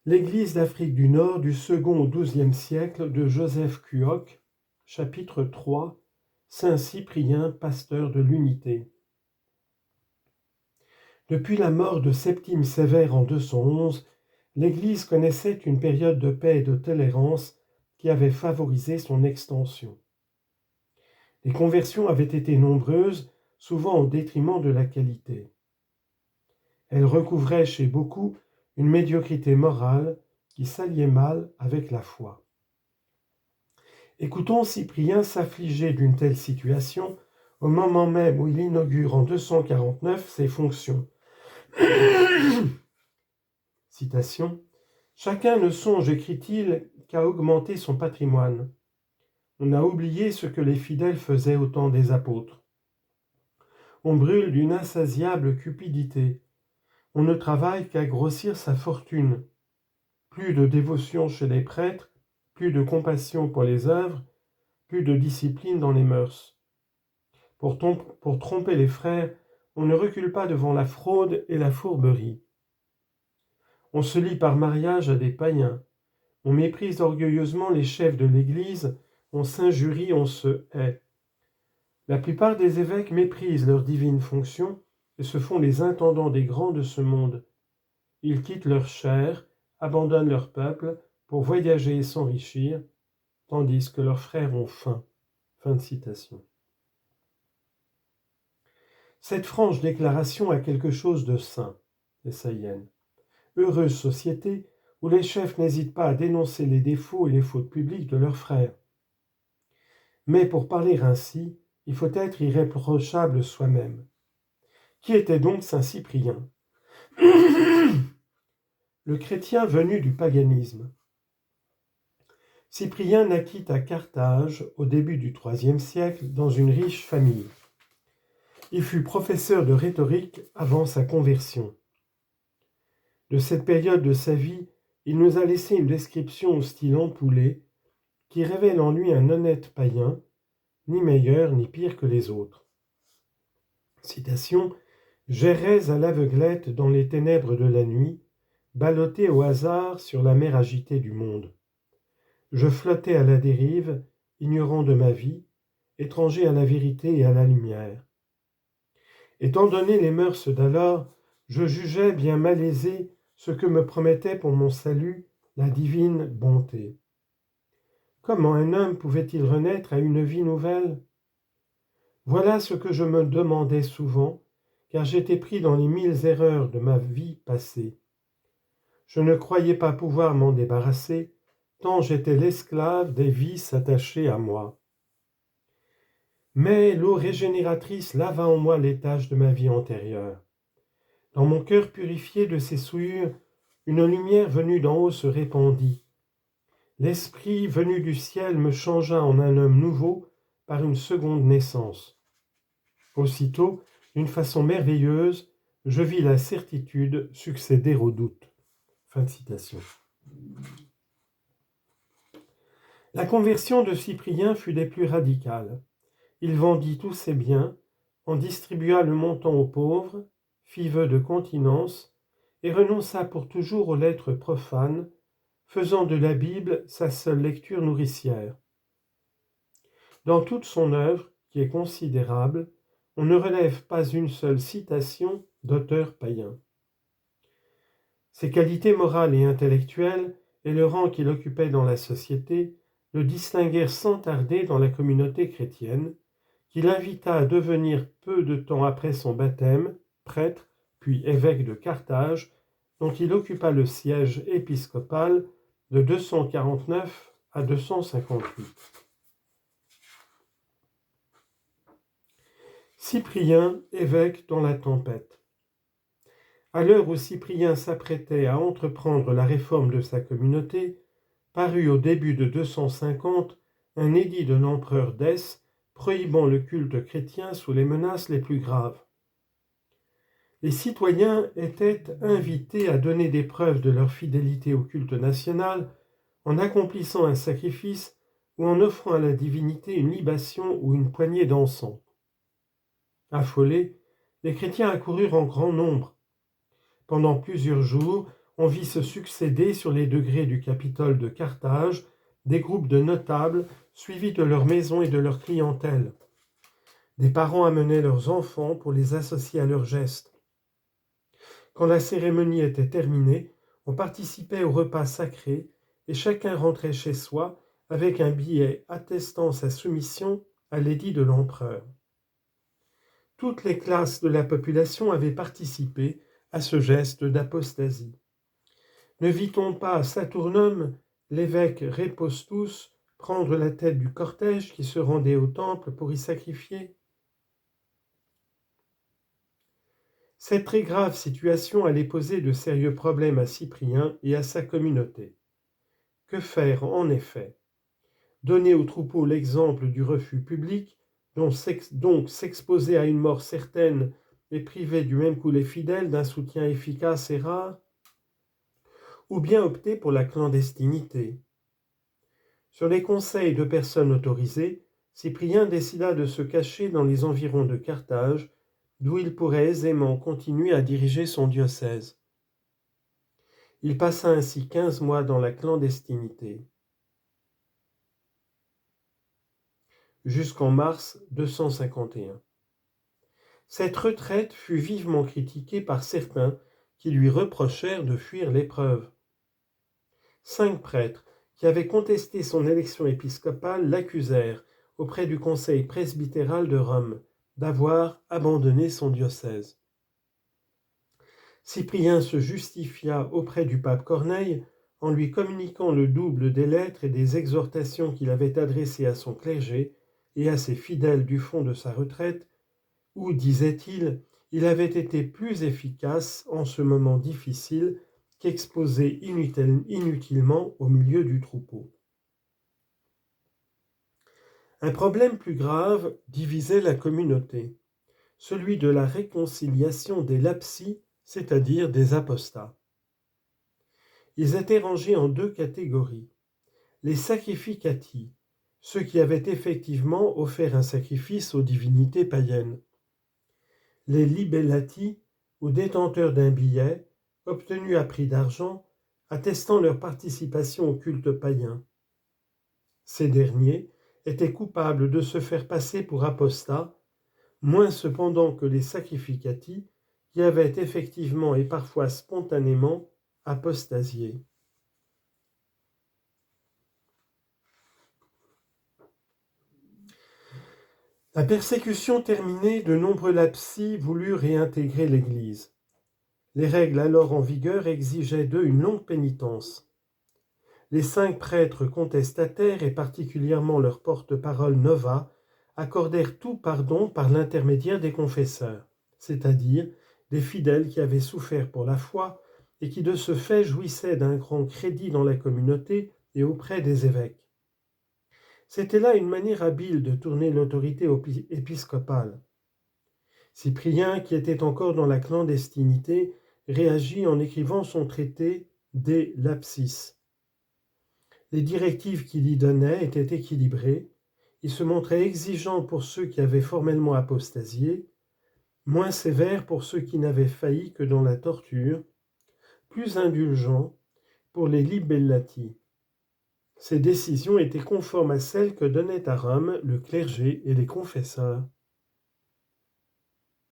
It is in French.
L'Église d'Afrique du Nord du second au XIIe siècle de Joseph Kuok, chapitre 3, Saint Cyprien, pasteur de l'unité. Depuis la mort de Septime Sévère en 211, l'Église connaissait une période de paix et de tolérance qui avait favorisé son extension. Les conversions avaient été nombreuses, souvent au détriment de la qualité. Elles recouvraient chez beaucoup une médiocrité morale qui s'alliait mal avec la foi. Écoutons Cyprien s'affliger d'une telle situation au moment même où il inaugure en 249 ses fonctions. Citation. « Chacun ne songe, écrit-il, qu'à augmenter son patrimoine. On a oublié ce que les fidèles faisaient au temps des apôtres. On brûle d'une insatiable cupidité. On ne travaille qu'à grossir sa fortune. Plus de dévotion chez les prêtres, plus de compassion pour les œuvres, plus de discipline dans les mœurs. Pour tromper les frères, on ne recule pas devant la fraude et la fourberie. On se lie par mariage à des païens. On méprise orgueilleusement les chefs de l'Église, on s'injurie, on se hait. La plupart des évêques méprisent leur divine fonction et se font les intendants des grands de ce monde. Ils quittent leur chair, abandonnent leur peuple pour voyager et s'enrichir, tandis que leurs frères ont faim. » Fin de citation. Cette franche déclaration a quelque chose de saint, Essaïenne. Heureuse société où les chefs n'hésitent pas à dénoncer les défauts et les fautes publiques de leurs frères. Mais pour parler ainsi, il faut être irréprochable soi-même. Qui était donc saint Cyprien ? Le chrétien venu du paganisme. Cyprien naquit à Carthage au début du IIIe siècle dans une riche famille. Il fut professeur de rhétorique avant sa conversion. De cette période de sa vie, il nous a laissé une description au style ampoulé qui révèle en lui un honnête païen, ni meilleur ni pire que les autres. Citation. « J'errais à l'aveuglette dans les ténèbres de la nuit, ballotté au hasard sur la mer agitée du monde. Je flottais à la dérive, ignorant de ma vie, étranger à la vérité et à la lumière. Étant donné les mœurs d'alors, je jugeais bien malaisé ce que me promettait pour mon salut la divine bonté. Comment un homme pouvait-il renaître à une vie nouvelle ? Voilà ce que je me demandais souvent, car j'étais pris dans les 1000 erreurs de ma vie passée. Je ne croyais pas pouvoir m'en débarrasser, tant j'étais l'esclave des vices attachés à moi. Mais l'eau régénératrice lava en moi les taches de ma vie antérieure. Dans mon cœur purifié de ces souillures, une lumière venue d'en haut se répandit. L'esprit venu du ciel me changea en un homme nouveau par une seconde naissance. Aussitôt, d'une façon merveilleuse, je vis la certitude succéder au doute. » Fin de citation. La conversion de Cyprien fut des plus radicales. Il vendit tous ses biens, en distribua le montant aux pauvres, fit vœu de continence et renonça pour toujours aux lettres profanes, faisant de la Bible sa seule lecture nourricière. Dans toute son œuvre, qui est considérable, on ne relève pas une seule citation d'auteur païen. Ses qualités morales et intellectuelles et le rang qu'il occupait dans la société le distinguèrent sans tarder dans la communauté chrétienne, qui l'invita à devenir peu de temps après son baptême, prêtre, puis évêque de Carthage, dont il occupa le siège épiscopal de 249 à 258. Cyprien, évêque dans la tempête. À l'heure où Cyprien s'apprêtait à entreprendre la réforme de sa communauté, parut au début de 250 un édit de l'empereur Dès prohibant le culte chrétien sous les menaces les plus graves. Les citoyens étaient invités à donner des preuves de leur fidélité au culte national en accomplissant un sacrifice ou en offrant à la divinité une libation ou une poignée d'encens. Affolés, les chrétiens accoururent en grand nombre. Pendant plusieurs jours, on vit se succéder sur les degrés du Capitole de Carthage des groupes de notables suivis de leurs maisons et de leur clientèle. Des parents amenaient leurs enfants pour les associer à leurs gestes. Quand la cérémonie était terminée, on participait au repas sacré et chacun rentrait chez soi avec un billet attestant sa soumission à l'édit de l'empereur. Toutes les classes de la population avaient participé à ce geste d'apostasie. Ne vit-on pas à Saturnum l'évêque Répostus prendre la tête du cortège qui se rendait au temple pour y sacrifier? Cette très grave situation allait poser de sérieux problèmes à Cyprien et à sa communauté. Que faire en effet? Donner au troupeau l'exemple du refus public, donc s'exposer à une mort certaine et priver du même coup les fidèles d'un soutien efficace et rare? Ou bien opter pour la clandestinité? Sur les conseils de personnes autorisées, Cyprien décida de se cacher dans les environs de Carthage, d'où il pourrait aisément continuer à diriger son diocèse. Il passa ainsi 15 mois dans la clandestinité. Jusqu'en mars 251. Cette retraite fut vivement critiquée par certains qui lui reprochèrent de fuir l'épreuve. 5 prêtres qui avaient contesté son élection épiscopale l'accusèrent auprès du conseil presbytéral de Rome d'avoir abandonné son diocèse. Cyprien se justifia auprès du pape Corneille en lui communiquant le double des lettres et des exhortations qu'il avait adressées à son clergé et à ses fidèles du fond de sa retraite, où, disait-il, il avait été plus efficace en ce moment difficile qu'exposé inutilement au milieu du troupeau. Un problème plus grave divisait la communauté, celui de la réconciliation des lapsi, c'est-à-dire des apostats. Ils étaient rangés en 2 catégories. Les sacrificati, ceux qui avaient effectivement offert un sacrifice aux divinités païennes. Les libellati, ou détenteurs d'un billet, obtenu à prix d'argent, attestant leur participation au culte païen. Ces derniers étaient coupables de se faire passer pour apostats, moins cependant que les sacrificati, qui avaient effectivement et parfois spontanément apostasié. La persécution terminée, de nombreux lapsi voulurent réintégrer l'Église. Les règles alors en vigueur exigeaient d'eux une longue pénitence. Les 5 prêtres contestataires, et particulièrement leur porte-parole Nova, accordèrent tout pardon par l'intermédiaire des confesseurs, c'est-à-dire des fidèles qui avaient souffert pour la foi et qui de ce fait jouissaient d'un grand crédit dans la communauté et auprès des évêques. C'était là une manière habile de tourner l'autorité épiscopale. Cyprien, qui était encore dans la clandestinité, réagit en écrivant son traité De Lapsis. Les directives qu'il y donnait étaient équilibrées. Il se montrait exigeant pour ceux qui avaient formellement apostasié, moins sévère pour ceux qui n'avaient failli que dans la torture, plus indulgent pour les libellati. Ces décisions étaient conformes à celles que donnaient à Rome le clergé et les confesseurs.